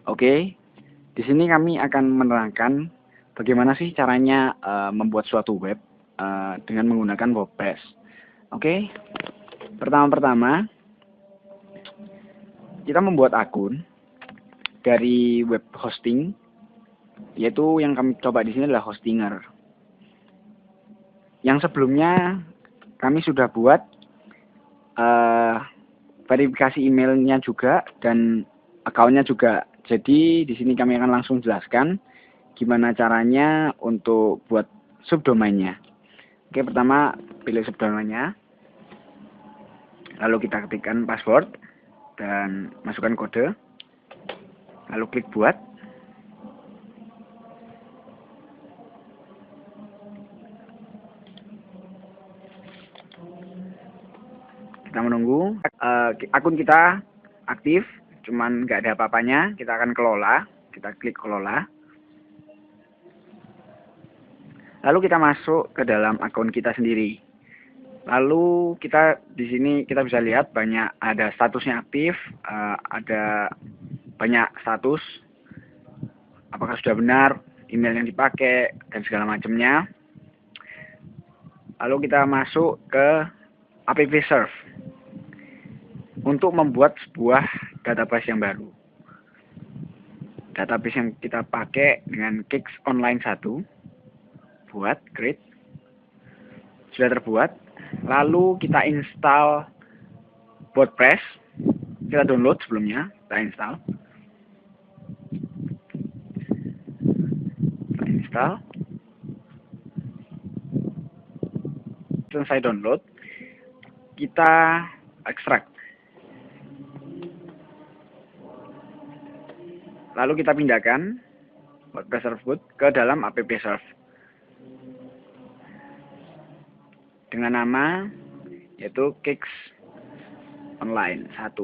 Oke, di sini kami akan menerangkan bagaimana sih caranya membuat suatu web dengan menggunakan WordPress. Oke, pertama-tama kita membuat akun dari web hosting, yaitu yang kami coba di sini adalah Hostinger. Yang sebelumnya kami sudah buat verifikasi emailnya juga dan akunnya juga. Jadi di sini kami akan langsung jelaskan gimana caranya untuk buat subdomainnya. Oke, pertama pilih subdomainnya, lalu kita ketikkan password dan masukkan kode, lalu klik buat. Kita menunggu akun kita aktif, cuman nggak ada apa-apanya. Kita akan kelola, kita klik kelola. Lalu kita masuk ke dalam akun kita sendiri. Lalu kita di sini kita bisa lihat banyak, ada statusnya aktif, ada banyak status, apakah sudah benar, email yang dipakai dan segala macamnya. Lalu kita masuk ke app serve untuk membuat sebuah database yang baru. Database yang kita pakai dengan Kix Online 1, buat, create, sudah terbuat. Lalu kita install WordPress, kita download sebelumnya, kita install. Selesai download, kita ekstrak. Lalu kita pindahkan WordPress tersebut ke dalam app serve dengan nama yaitu Kix Online 1.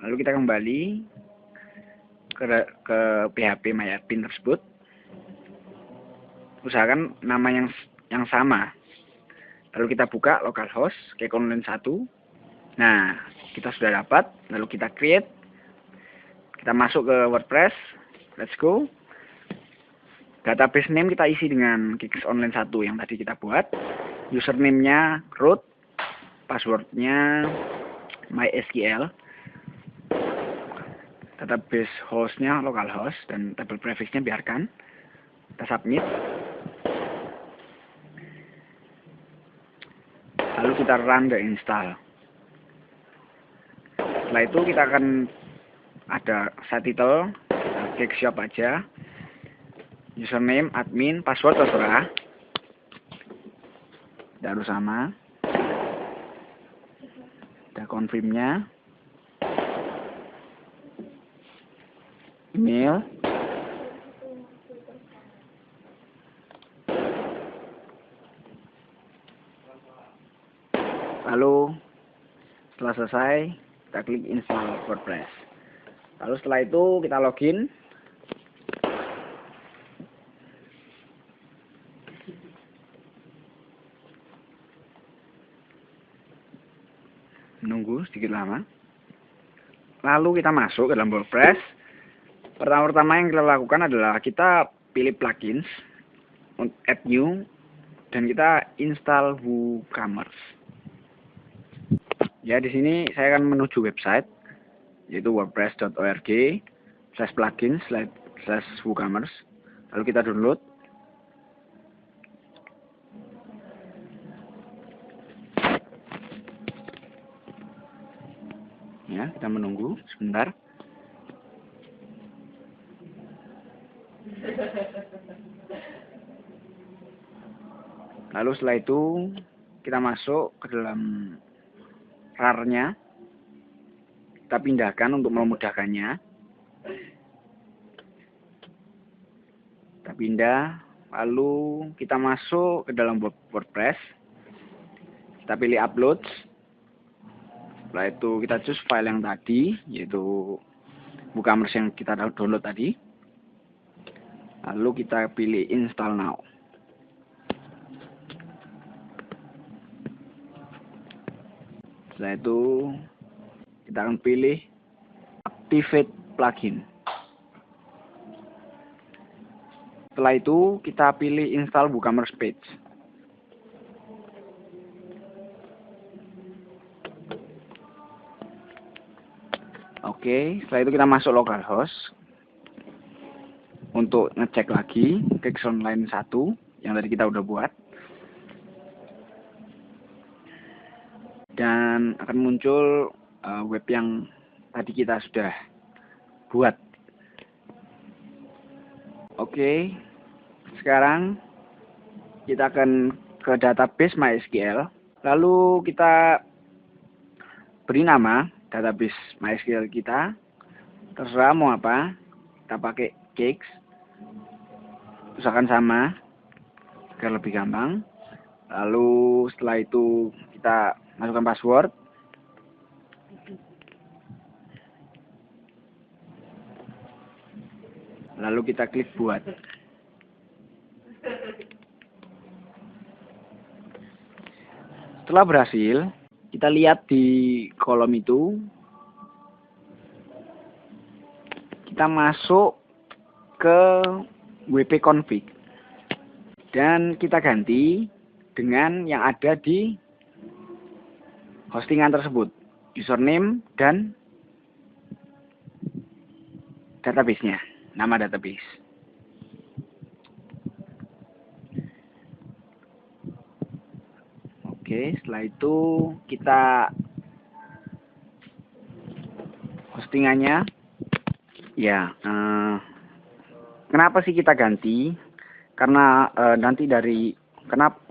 Lalu kita kembali ke PHP MyAdmin tersebut. Usahakan nama yang sama. Lalu kita buka localhost Kix Online 1. Nah, kita sudah dapat. Lalu kita create. Kita masuk ke WordPress. Let's go. Database name kita isi dengan Kix Online 1 yang tadi kita buat. Username-nya root. Password-nya MySQL. Database host-nya localhost dan table prefix-nya biarkan. Kita submit. Lalu kita run the install. Setelah itu kita akan ada set title, Kix shop aja, username, admin, password terserah, tidak harus sama. Ada confirm-nya, email, lalu setelah selesai kita klik install WordPress. Lalu setelah itu kita login. Menunggu sedikit lama. Lalu kita masuk ke dalam WordPress. Pertama-tama yang kita lakukan adalah kita pilih plugins, add new, dan kita install WooCommerce. Ya, di sini saya akan menuju website yaitu wordpress.org/plugins/WooCommerce. Lalu kita download. Ya, kita menunggu sebentar. Lalu setelah itu kita masuk ke dalam RAR-nya. Kita pindahkan untuk memudahkannya. Kita pindah, lalu kita masuk ke dalam WordPress. Kita pilih upload. Setelah itu kita choose file yang tadi, yaitu WooCommerce yang kita download tadi. Lalu kita pilih install now. Setelah itu kita akan pilih Activate Plugin. Setelah itu kita pilih Install WooCommerce Page. Oke, setelah itu kita masuk localhost untuk ngecek lagi Kex Online 1 yang tadi kita udah buat. Dan akan muncul web yang tadi kita sudah buat. Oke, sekarang kita akan ke database MySQL. Lalu kita beri nama database MySQL kita. Terserah mau apa. Kita pakai Kex. Usahakan sama agar lebih gampang. Lalu setelah itu kita masukkan password. Lalu kita klik buat. Setelah berhasil, kita lihat di kolom itu, kita masuk ke WP config dan kita ganti dengan yang ada di hostingan tersebut, username dan database-nya, nama database. Oke, setelah itu kita hostingannya, ya. Kenapa sih kita ganti? Karena nanti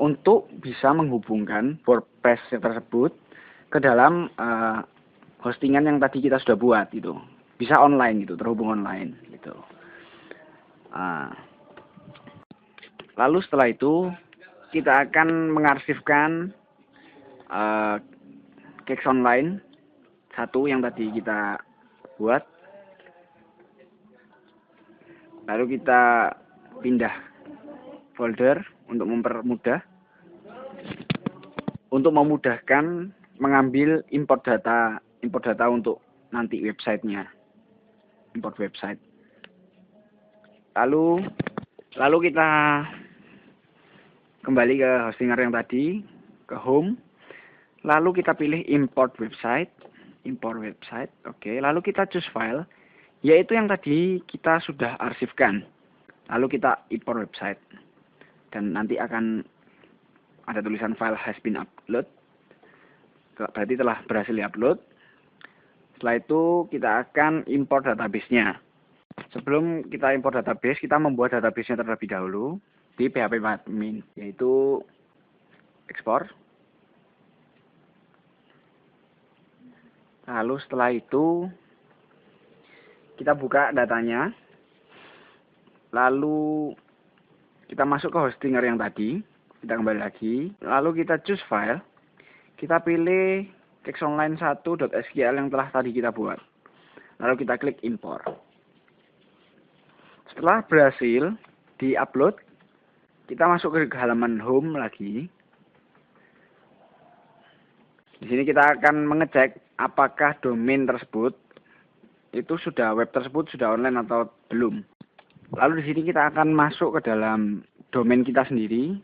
untuk bisa menghubungkan WordPress tersebut ke dalam hostingan yang tadi kita sudah buat gitu, bisa online gitu, terhubung online gitu. Lalu setelah itu kita akan mengarsipkan Kex Online 1 yang tadi kita buat. Lalu kita pindah folder untuk memudahkan mengambil import data untuk nanti websitenya, import website. Lalu kita kembali ke hostinger yang tadi, ke home. Lalu kita pilih import website. Oke, lalu kita choose file, yaitu yang tadi kita sudah arsipkan. Lalu kita import website. Dan nanti akan ada tulisan file has been upload. Berarti telah berhasil diupload. Setelah itu kita akan import database-nya. Sebelum kita import database, kita membuat database-nya terlebih dahulu di PHP admin, yaitu export. Lalu setelah itu kita buka datanya. Lalu kita masuk ke hostinger yang tadi. Kita kembali lagi. Lalu kita choose file. Kita pilih kexonline1.sql yang telah tadi kita buat. Lalu kita klik import. Setelah berhasil di-upload, kita masuk ke halaman home lagi. Di sini kita akan mengecek apakah domain tersebut web tersebut sudah online atau belum. Lalu di sini kita akan masuk ke dalam domain kita sendiri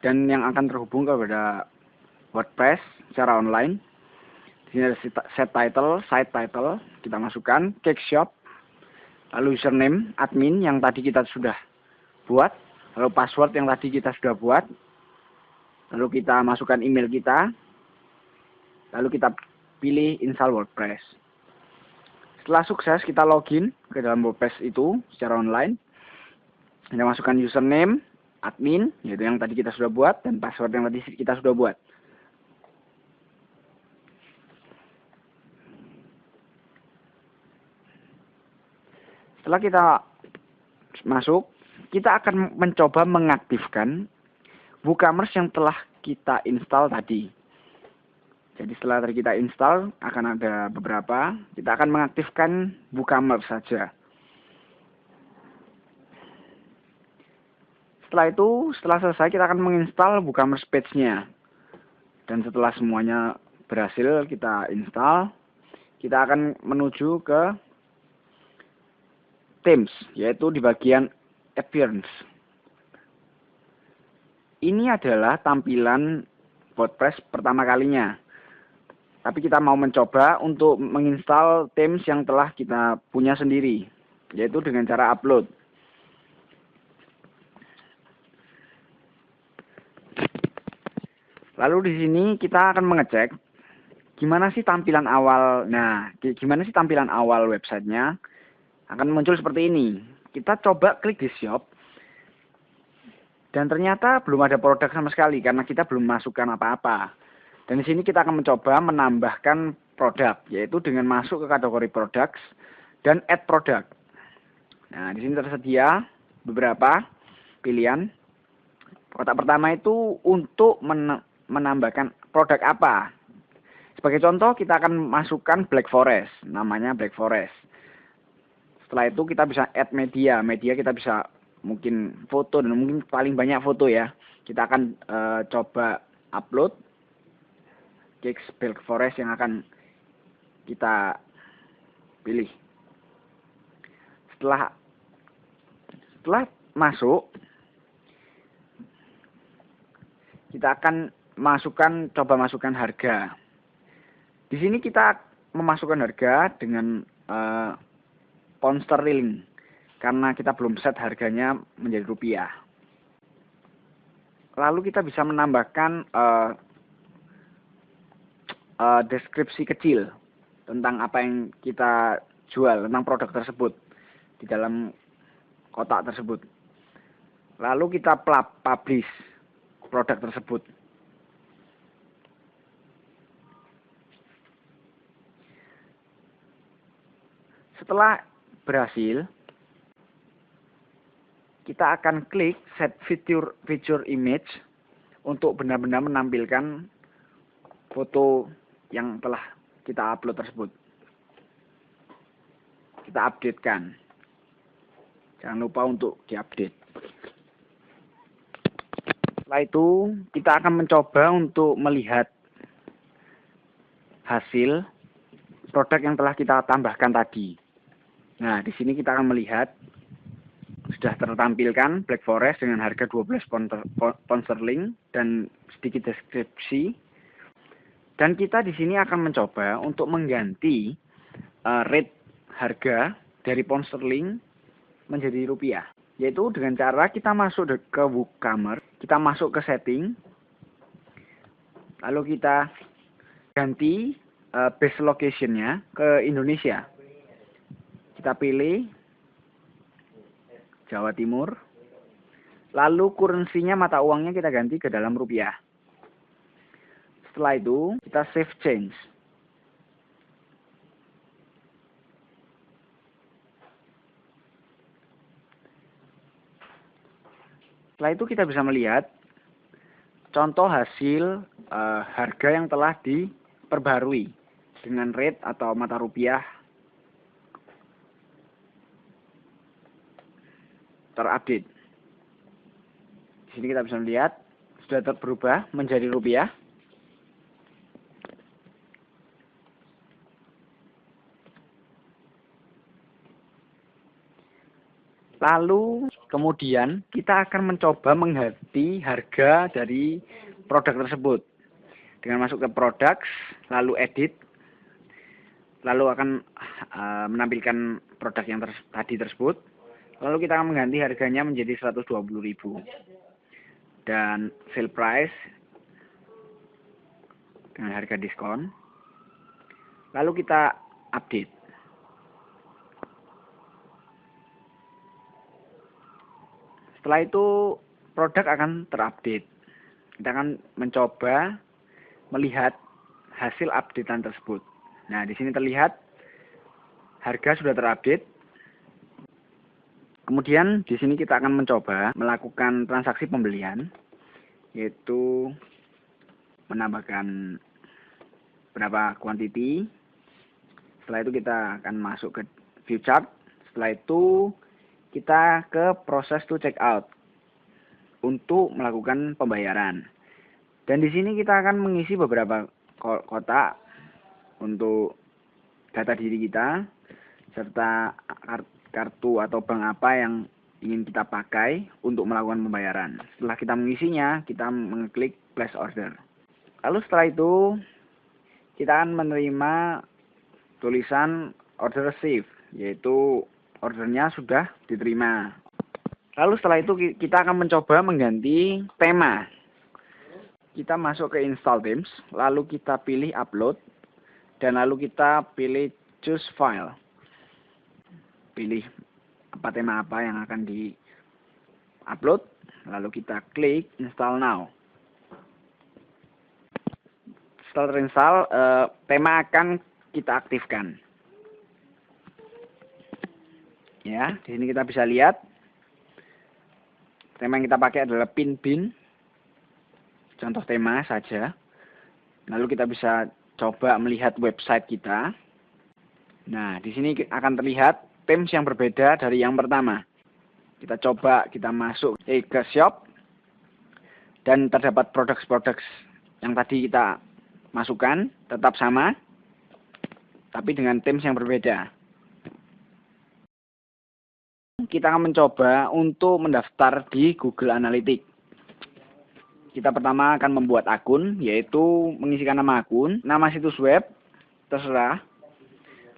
dan yang akan terhubung kepada WordPress secara online. Di sini ada site title, kita masukkan Kex Shop, lalu username admin yang tadi kita sudah buat, lalu password yang tadi kita sudah buat, lalu kita masukkan email kita. Lalu kita pilih install WordPress. Setelah sukses, kita login ke dalam WordPress itu secara online. Kita masukkan username, admin, yaitu yang tadi kita sudah buat, dan password yang tadi kita sudah buat. Setelah kita masuk, kita akan mencoba mengaktifkan WooCommerce yang telah kita install tadi. Jadi setelah tadi kita install, akan ada beberapa. Kita akan mengaktifkan WooCommerce saja. Setelah selesai, kita akan menginstal WooCommerce page-nya. Dan setelah semuanya berhasil kita install, kita akan menuju ke themes, yaitu di bagian appearance. Ini adalah tampilan WordPress pertama kalinya. Tapi kita mau mencoba untuk menginstal themes yang telah kita punya sendiri, yaitu dengan cara upload. Lalu di sini kita akan mengecek gimana sih tampilan awal. Nah, gimana sih tampilan awal websitenya? Akan muncul seperti ini. Kita coba klik di shop. Dan ternyata belum ada produk sama sekali karena kita belum masukkan apa-apa. Dan di sini kita akan mencoba menambahkan produk, yaitu dengan masuk ke kategori products dan add product. Nah, di sini tersedia beberapa pilihan. Kotak pertama itu untuk menambahkan produk apa. Sebagai contoh, kita akan masukkan Black Forest, namanya Black Forest. Setelah itu kita bisa add media. Media kita bisa mungkin foto, dan mungkin paling banyak foto ya. Kita akan coba upload Geeks Black Forest yang akan kita pilih. Setelah masuk, kita akan coba masukkan harga. Di sini kita memasukkan harga dengan pound sterling karena kita belum set harganya menjadi rupiah. Lalu kita bisa menambahkan deskripsi kecil tentang apa yang kita jual, tentang produk tersebut di dalam kotak tersebut. Lalu kita publish produk tersebut. Setelah berhasil, kita akan klik set feature image untuk benar-benar menampilkan foto yang telah kita upload tersebut. Kita updatekan. Jangan lupa untuk diupdate. Setelah itu, kita akan mencoba untuk melihat hasil produk yang telah kita tambahkan tadi. Nah, di sini kita akan melihat sudah tertampilkan Black Forest dengan harga 12 pound sterling dan sedikit deskripsi. Dan kita di sini akan mencoba untuk mengganti rate harga dari pound sterling menjadi rupiah, yaitu dengan cara kita masuk ke WooCommerce, kita masuk ke setting, lalu kita ganti base location-nya ke Indonesia. Kita pilih Jawa Timur, lalu currency-nya, mata uangnya kita ganti ke dalam rupiah. Setelah itu, kita save change. Setelah itu kita bisa melihat contoh hasil harga yang telah diperbarui dengan rate atau mata rupiah terupdate. Di sini kita bisa melihat sudah berubah menjadi rupiah. Lalu kemudian kita akan mencoba mengganti harga dari produk tersebut dengan masuk ke products, lalu edit, lalu akan menampilkan produk yang tadi tersebut. Lalu kita akan mengganti harganya menjadi 120.000 dan sale price dengan harga diskon. Lalu kita update. Setelah itu produk akan terupdate. Kita akan mencoba melihat hasil updatean tersebut. Nah, di sini terlihat harga sudah terupdate. Kemudian di sini kita akan mencoba melakukan transaksi pembelian, yaitu menambahkan berapa quantity. Setelah itu kita akan masuk ke view chart. Setelah itu kita ke proses to check out untuk melakukan pembayaran. Dan di sini kita akan mengisi beberapa kotak untuk data diri kita, serta kartu atau bank apa yang ingin kita pakai untuk melakukan pembayaran. Setelah kita mengisinya, kita mengklik place order. Lalu setelah itu, kita akan menerima tulisan order received, yaitu ordernya sudah diterima. Lalu setelah itu kita akan mencoba mengganti tema. Kita masuk ke install themes, lalu kita pilih upload, dan lalu kita pilih choose file. Pilih tema apa yang akan di upload, lalu kita klik install now. Setelah terinstall, tema akan kita aktifkan. Ya, di sini kita bisa lihat tema yang kita pakai adalah pin bin, contoh tema saja. Lalu kita bisa coba melihat website kita. Nah, di sini akan terlihat themes yang berbeda dari yang pertama. Kita coba kita masuk ke shop, dan terdapat produk-produk yang tadi kita masukkan tetap sama, tapi dengan themes yang berbeda. Kita akan mencoba untuk mendaftar di Google Analytics. Kita pertama akan membuat akun, yaitu mengisikan nama akun, nama situs web, terserah.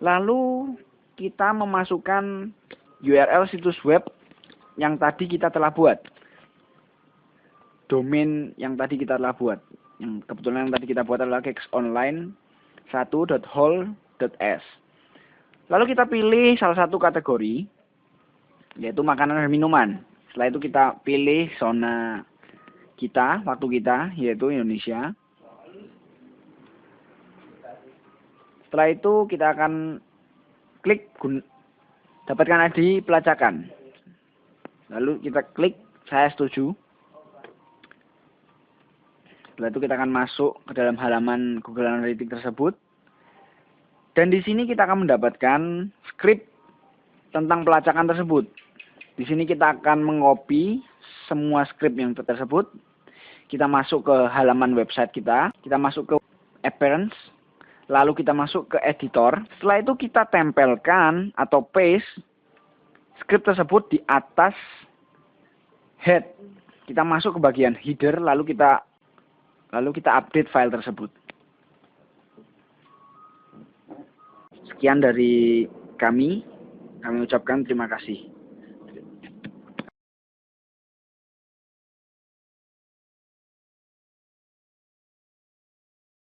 Lalu kita memasukkan URL situs web yang tadi kita telah buat. Domain yang tadi kita telah buat. Yang kebetulan yang tadi kita buat adalah kexonline1.hall.s. Lalu kita pilih salah satu kategori, yaitu makanan dan minuman. Setelah itu kita pilih zona kita, waktu kita, yaitu Indonesia. Setelah itu kita akan klik dapatkan ID pelacakan. Lalu kita klik saya setuju. Setelah itu kita akan masuk ke dalam halaman Google Analytics tersebut. Dan di sini kita akan mendapatkan script tentang pelacakan tersebut. Di sini kita akan mengcopy semua script yang tersebut. Kita masuk ke halaman website kita. Kita masuk ke appearance. Lalu kita masuk ke editor. Setelah itu kita tempelkan atau paste script tersebut di atas head. Kita masuk ke bagian header, lalu kita update file tersebut. Sekian dari kami ucapkan terima kasih.